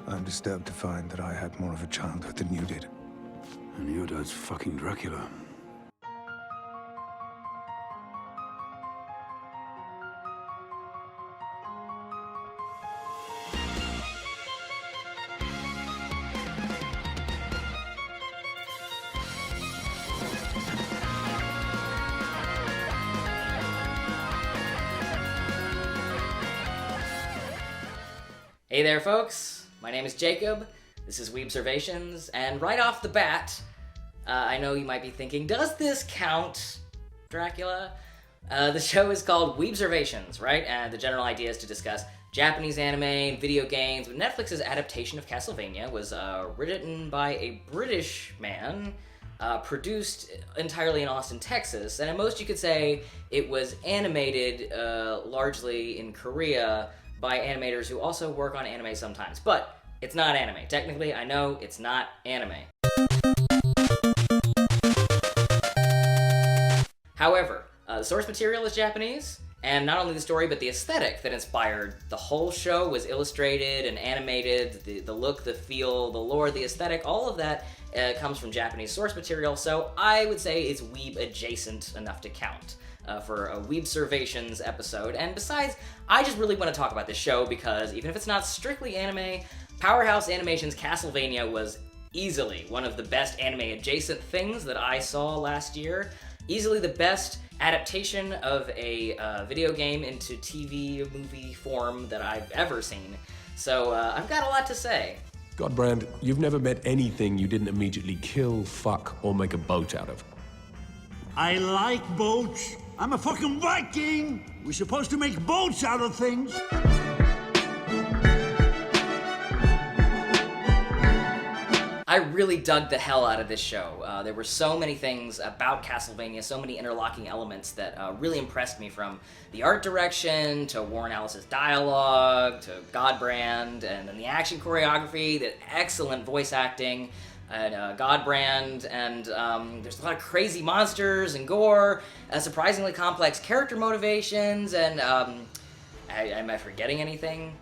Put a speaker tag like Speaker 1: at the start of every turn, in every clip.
Speaker 1: I'm disturbed to find that I had more of a childhood than you did.
Speaker 2: And your dad's fucking Dracula.
Speaker 3: Hey there, folks. My name is Jacob. This is Weebservations, and right off the bat, I know you might be thinking, does this count, Dracula? The show is called Weebservations, right? And the general idea is to discuss Japanese anime, video games. Netflix's adaptation of Castlevania was written by a British man, produced entirely in Austin, Texas, and at most you could say it was animated largely in Korea by animators who also work on anime sometimes. But it's not anime. Technically, I know it's not anime. However, the source material is Japanese, and not only the story, but the aesthetic that inspired the whole show was illustrated and animated. The look, the feel, the lore, the aesthetic, all of that comes from Japanese source material, so I would say it's weeb adjacent enough to count for a Weebservations episode. And besides, I just really want to talk about this show because even if it's not strictly anime, Powerhouse Animation's Castlevania was easily one of the best anime adjacent things that I saw last year. Easily the best adaptation of a video game into TV movie form that I've ever seen. So I've got a lot to say.
Speaker 4: Godbrand, you've never met anything you didn't immediately kill, fuck, or make a boat out of.
Speaker 5: I like boats. I'm a fucking Viking. We're supposed to make boats out of things.
Speaker 3: I really dug the hell out of this show. There were so many things about Castlevania, so many interlocking elements that really impressed me, from the art direction, to Warren Ellis's dialogue, to Godbrand, and then the action choreography, the excellent voice acting, and Godbrand, and there's a lot of crazy monsters and gore, surprisingly complex character motivations, and am I forgetting anything?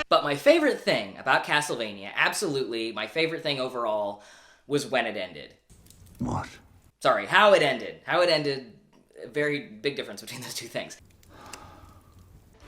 Speaker 3: But my favorite thing about Castlevania, absolutely my favorite thing overall, was when it ended.
Speaker 5: What?
Speaker 3: Sorry, how it ended. How it ended, a very big difference between those two things.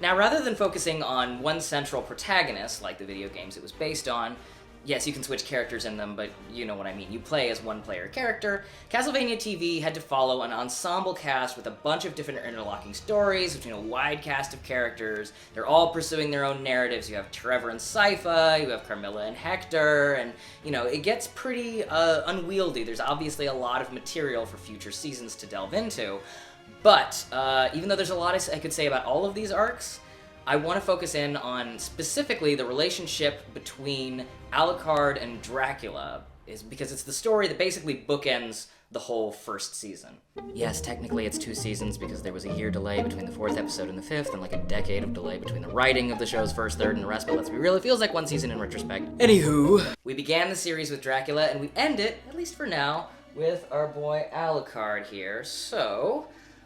Speaker 3: Now, rather than focusing on one central protagonist, like the video games it was based on, yes, you can switch characters in them, but you know what I mean. You play as one player character. Castlevania TV had to follow an ensemble cast with a bunch of different interlocking stories between a wide cast of characters. They're all pursuing their own narratives. You have Trevor and Sypha, you have Carmilla and Hector, and, you know, it gets pretty unwieldy. There's obviously a lot of material for future seasons to delve into. But even though there's a lot I could say about all of these arcs, I want to focus in on specifically the relationship between Alucard and Dracula, is because it's the story that basically bookends the whole first season. Yes, technically it's 2 seasons because there was a year delay between the 4th episode and the 5th, and like a decade of delay between the writing of the show's first third and the rest, but let's be real, it feels like 1 season in retrospect. Anywho, we began the series with Dracula, and we end it, at least for now, with our boy Alucard here. So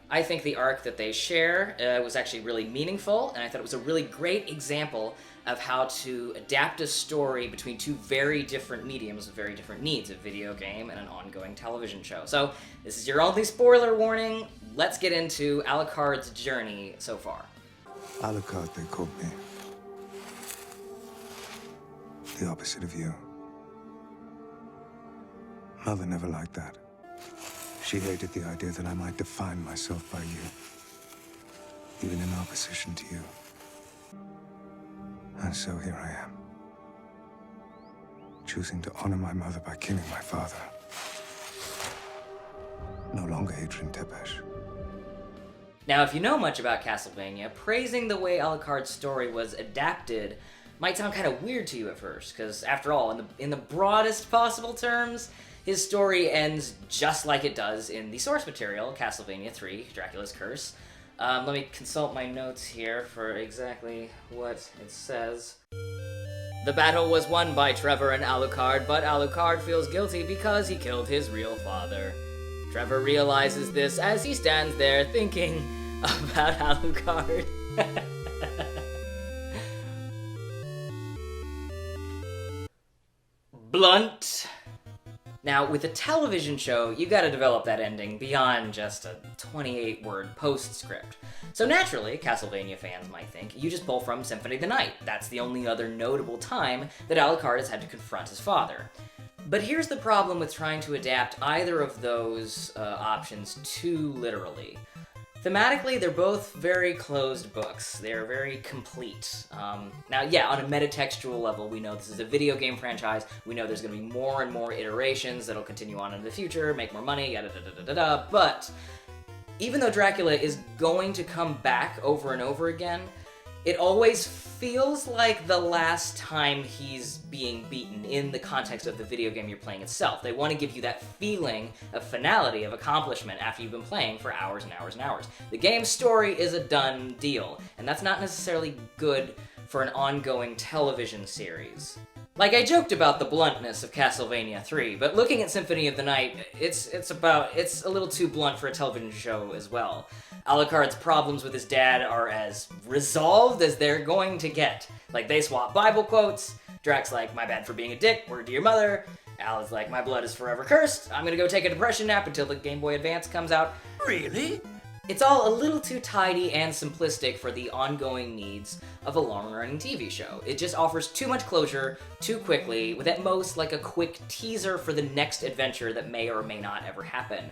Speaker 3: I think the arc that they share was actually really meaningful, and I thought it was a really great example of how to adapt a story between two very different mediums with very different needs, a video game and an ongoing television show. So this is your only spoiler warning. Let's get into Alucard's journey so far.
Speaker 1: Alucard, they called me. The opposite of you. Mother never liked that. She hated the idea that I might define myself by you, even in opposition to you. And so here I am, choosing to honor my mother by killing my father. No longer Adrian Tepesh.
Speaker 3: Now, if you know much about Castlevania, praising the way Alucard's story was adapted might sound kind of weird to you at first, because after all, in the broadest possible terms, his story ends just like it does in the source material, Castlevania 3, Dracula's Curse. Let me consult my notes here for exactly what it says. The battle was won by Trevor and Alucard, but Alucard feels guilty because he killed his real father. Trevor realizes this as he stands there thinking about Alucard. blunt. Now, with a television show, you gotta develop that ending beyond just a 28-word postscript. So naturally, Castlevania fans might think, you just pull from Symphony of the Night. That's the only other notable time that Alucard has had to confront his father. But here's the problem with trying to adapt either of those options too literally. Thematically, they're both very closed books. They're very complete. Now, yeah, on a metatextual level, we know this is a video game franchise. We know there's going to be more and more iterations that'll continue on into the future, make more money, yada da da da da da. But even though Dracula is going to come back over and over again, it always feels like the last time he's being beaten in the context of the video game you're playing itself. They want to give you that feeling of finality, of accomplishment after you've been playing for hours and hours and hours. The game's story is a done deal, and that's not necessarily good for an ongoing television series. Like, I joked about the bluntness of Castlevania 3, but looking at Symphony of the Night, it's a little too blunt for a television show as well. Alucard's problems with his dad are as resolved as they're going to get. Like, they swap Bible quotes, Drax's like, my bad for being a dick, word to your mother. Al is like, my blood is forever cursed, I'm gonna go take a depression nap until the Game Boy Advance comes out.
Speaker 5: Really?
Speaker 3: It's all a little too tidy and simplistic for the ongoing needs of a long-running TV show. It just offers too much closure too quickly, with at most like a quick teaser for the next adventure that may or may not ever happen.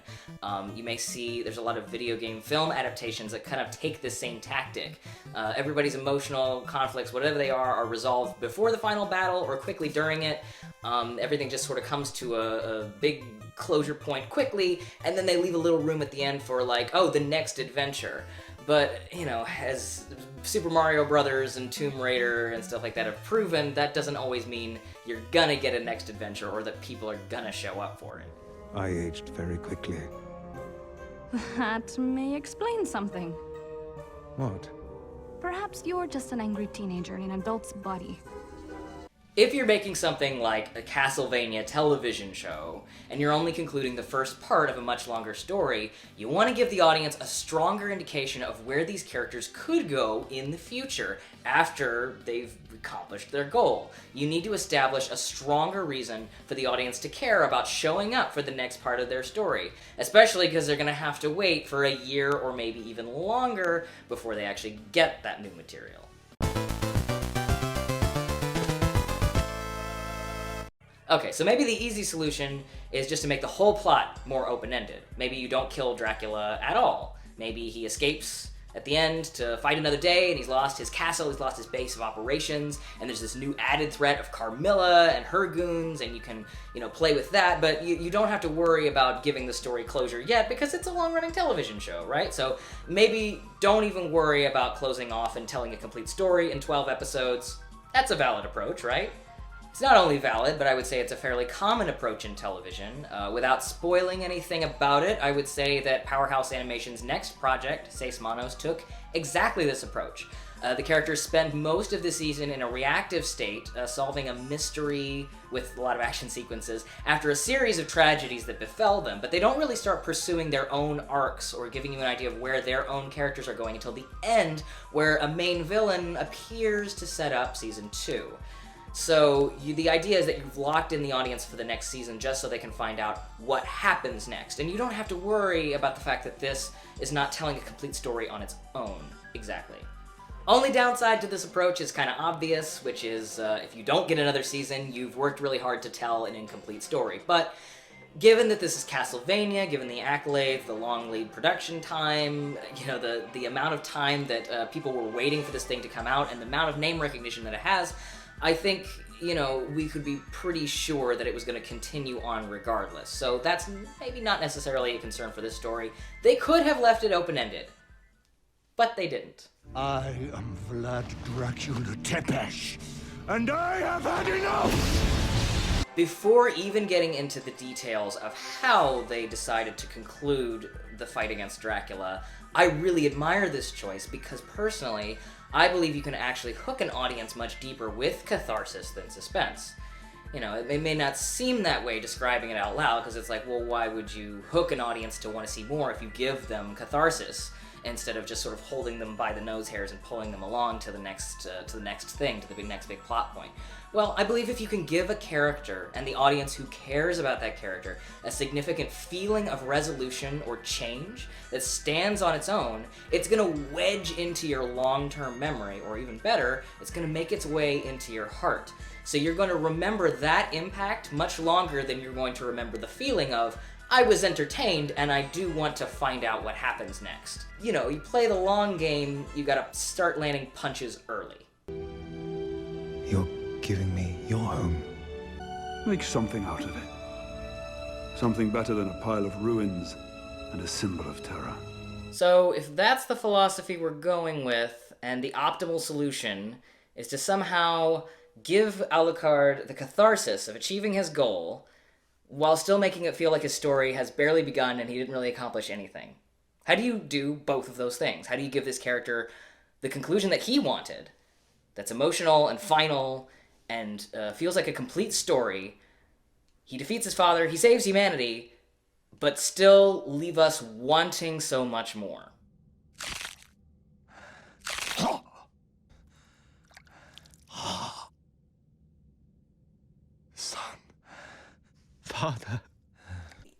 Speaker 3: You may see there's a lot of video game film adaptations that kind of take this same tactic. Everybody's emotional conflicts, whatever they are resolved before the final battle or quickly during it. Everything just sort of comes to a big closure point quickly, and then they leave a little room at the end for like, oh, the next adventure. But, you know, as Super Mario Brothers and Tomb Raider and stuff like that have proven, that doesn't always mean you're gonna get a next adventure or that people are gonna show up for it.
Speaker 1: I aged very quickly.
Speaker 6: That may explain something.
Speaker 1: What?
Speaker 6: Perhaps you're just an angry teenager in an adult's body.
Speaker 3: If you're making something like a Castlevania television show, and you're only concluding the first part of a much longer story, you want to give the audience a stronger indication of where these characters could go in the future after they've accomplished their goal. You need to establish a stronger reason for the audience to care about showing up for the next part of their story, especially because they're going to have to wait for a year or maybe even longer before they actually get that new material. Okay, so maybe the easy solution is just to make the whole plot more open-ended. Maybe you don't kill Dracula at all. Maybe he escapes at the end to fight another day, and he's lost his castle, he's lost his base of operations, and there's this new added threat of Carmilla and her goons, and you can, play with that, but you don't have to worry about giving the story closure yet, because it's a long-running television show, right? So maybe don't even worry about closing off and telling a complete story in 12 episodes. That's a valid approach, right? It's not only valid, but I would say it's a fairly common approach in television. Without spoiling anything about it, I would say that Powerhouse Animation's next project, Seis Manos, took exactly this approach. The characters spend most of the season in a reactive state, solving a mystery with a lot of action sequences after a series of tragedies that befell them, but they don't really start pursuing their own arcs or giving you an idea of where their own characters are going until the end, where a main villain appears to set up Season 2. So the idea is that you've locked in the audience for the next season just so they can find out what happens next. And you don't have to worry about the fact that this is not telling a complete story on its own. Exactly. Only downside to this approach is kind of obvious, which is if you don't get another season, you've worked really hard to tell an incomplete story. But given that this is Castlevania, given the accolades, the long lead production time, the amount of time that people were waiting for this thing to come out, and the amount of name recognition that it has, I think, we could be pretty sure that it was going to continue on regardless. So that's maybe not necessarily a concern for this story. They could have left it open-ended, but they didn't.
Speaker 5: I am Vlad Dracula Tepesh, and I have had enough!
Speaker 3: Before even getting into the details of how they decided to conclude the fight against Dracula, I really admire this choice because personally, I believe you can actually hook an audience much deeper with Catharsis than Suspense. It may not seem that way describing it out loud, because it's like, well, why would you hook an audience to want to see more if you give them Catharsis? instead of just sort of holding them by the nose hairs and pulling them along to the next thing, to the next big plot point. Well, I believe if you can give a character and the audience who cares about that character a significant feeling of resolution or change that stands on its own, it's going to wedge into your long-term memory, or even better, it's going to make its way into your heart. So you're going to remember that impact much longer than you're going to remember the feeling of, I was entertained and I do want to find out what happens next. You know, you play the long game, you gotta start landing punches early.
Speaker 1: You're giving me your home.
Speaker 2: Make something out of it. Something better than a pile of ruins and a symbol of terror.
Speaker 3: So if that's the philosophy we're going with, and the optimal solution is to somehow give Alucard the catharsis of achieving his goal, while still making it feel like his story has barely begun and he didn't really accomplish anything. How do you do both of those things? How do you give this character the conclusion that he wanted, that's emotional and final and feels like a complete story? He defeats his father, he saves humanity, but still leave us wanting so much more.
Speaker 1: Father.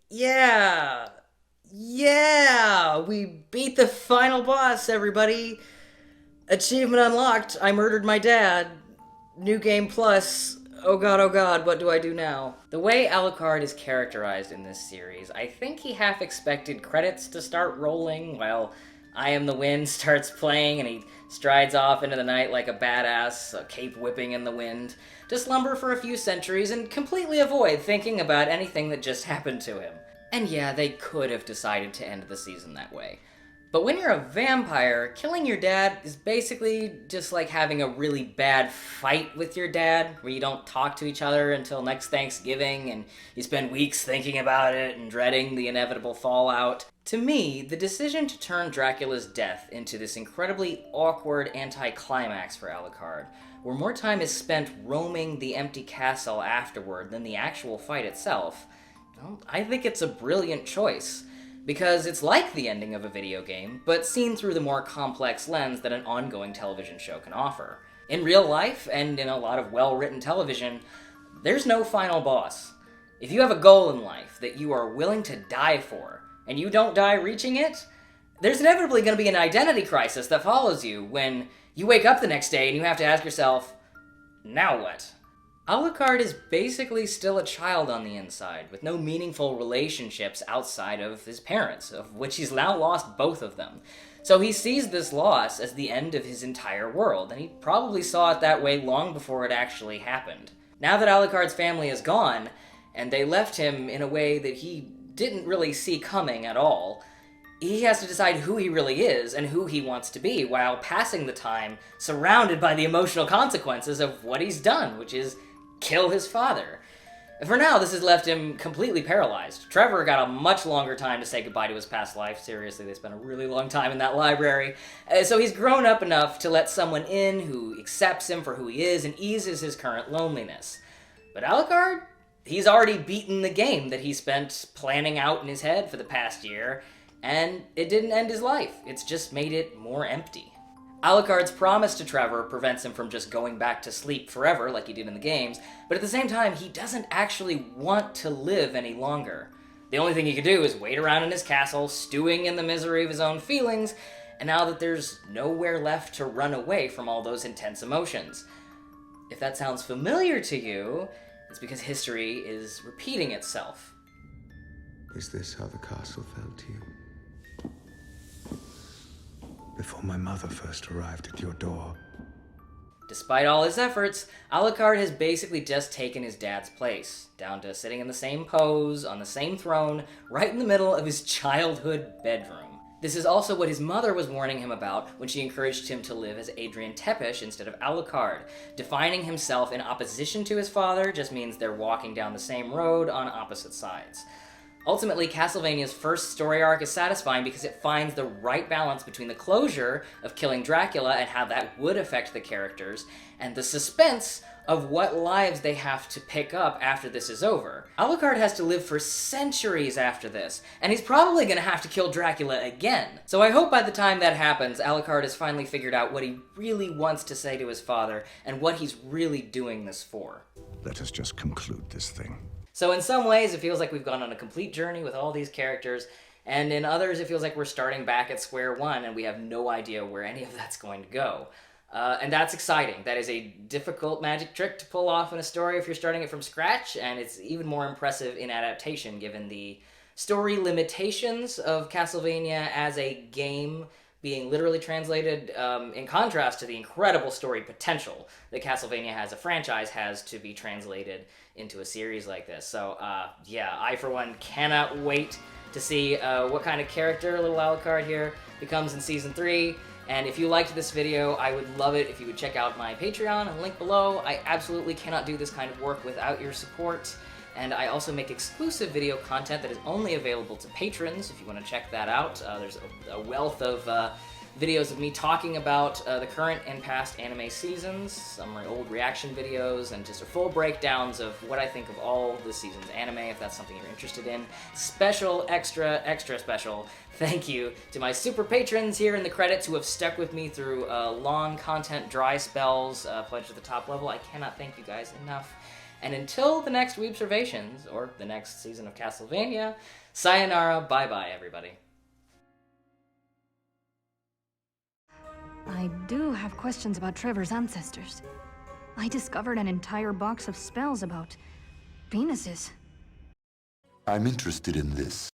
Speaker 3: Yeah! We beat the final boss, everybody! Achievement unlocked, I murdered my dad. New game plus, oh god, what do I do now? The way Alucard is characterized in this series, I think he half expected credits to start rolling while I Am the Wind starts playing and he strides off into the night like a badass, cape whipping in the wind, to slumber for a few centuries and completely avoid thinking about anything that just happened to him. And yeah, they could have decided to end the season that way. But when you're a vampire, killing your dad is basically just like having a really bad fight with your dad, where you don't talk to each other until next Thanksgiving, and you spend weeks thinking about it and dreading the inevitable fallout. To me, the decision to turn Dracula's death into this incredibly awkward anticlimax for Alucard, where more time is spent roaming the empty castle afterward than the actual fight itself, well, I think it's a brilliant choice. Because it's like the ending of a video game, but seen through the more complex lens that an ongoing television show can offer. In real life, and in a lot of well-written television, there's no final boss. If you have a goal in life that you are willing to die for, and you don't die reaching it, there's inevitably going to be an identity crisis that follows you when you wake up the next day and you have to ask yourself, now what? Alucard is basically still a child on the inside, with no meaningful relationships outside of his parents, of which he's now lost both of them. So he sees this loss as the end of his entire world, and he probably saw it that way long before it actually happened. Now that Alucard's family is gone, and they left him in a way that he didn't really see coming at all, he has to decide who he really is and who he wants to be, while passing the time surrounded by the emotional consequences of what he's done, which is kill his father. For now, this has left him completely paralyzed. Trevor got a much longer time to say goodbye to his past life. Seriously, they spent a really long time in that library. So he's grown up enough to let someone in who accepts him for who he is and eases his current loneliness. But Alucard? He's already beaten the game that he spent planning out in his head for the past year, and it didn't end his life. It's just made it more empty. Alucard's promise to Trevor prevents him from just going back to sleep forever like he did in the games, but at the same time, he doesn't actually want to live any longer. The only thing he can do is wait around in his castle, stewing in the misery of his own feelings, and now that there's nowhere left to run away from all those intense emotions. If that sounds familiar to you, it's because history is repeating itself.
Speaker 1: Is this how the castle felt to you? Before my mother first arrived at your door.
Speaker 3: Despite all his efforts, Alucard has basically just taken his dad's place, down to sitting in the same pose, on the same throne, right in the middle of his childhood bedroom. This is also what his mother was warning him about when she encouraged him to live as Adrian Tepesh instead of Alucard. Defining himself in opposition to his father just means they're walking down the same road on opposite sides. Ultimately, Castlevania's first story arc is satisfying because it finds the right balance between the closure of killing Dracula and how that would affect the characters, and the suspense of what lives they have to pick up after this is over. Alucard has to live for centuries after this, and he's probably gonna have to kill Dracula again. So I hope by the time that happens, Alucard has finally figured out what he really wants to say to his father, and what he's really doing this for.
Speaker 5: Let us just conclude this thing.
Speaker 3: So in some ways, it feels like we've gone on a complete journey with all these characters, and in others, it feels like we're starting back at square one, and we have no idea where any of that's going to go. And that's exciting. That is a difficult magic trick to pull off in a story if you're starting it from scratch, and it's even more impressive in adaptation given the story limitations of Castlevania as a game being literally translated, in contrast to the incredible story potential that Castlevania as a franchise has to be translated into a series like this. So, yeah, I for one cannot wait to see what kind of character little Alucard here becomes in Season 3. And if you liked this video, I would love it if you would check out my Patreon and link below. I absolutely cannot do this kind of work without your support. And I also make exclusive video content that is only available to patrons, if you want to check that out. There's a wealth of videos of me talking about the current and past anime seasons, some old reaction videos, and just full breakdowns of what I think of all this season's anime, if that's something you're interested in. Special, extra special thank you to my super patrons here in the credits who have stuck with me through long content dry spells, pledged to the top level. I cannot thank you guys enough. And until the next Weebservations, or the next season of Castlevania, sayonara, bye-bye, everybody.
Speaker 6: I do have questions about Trevor's ancestors. I discovered an entire box of spells about penises.
Speaker 7: I'm interested in this.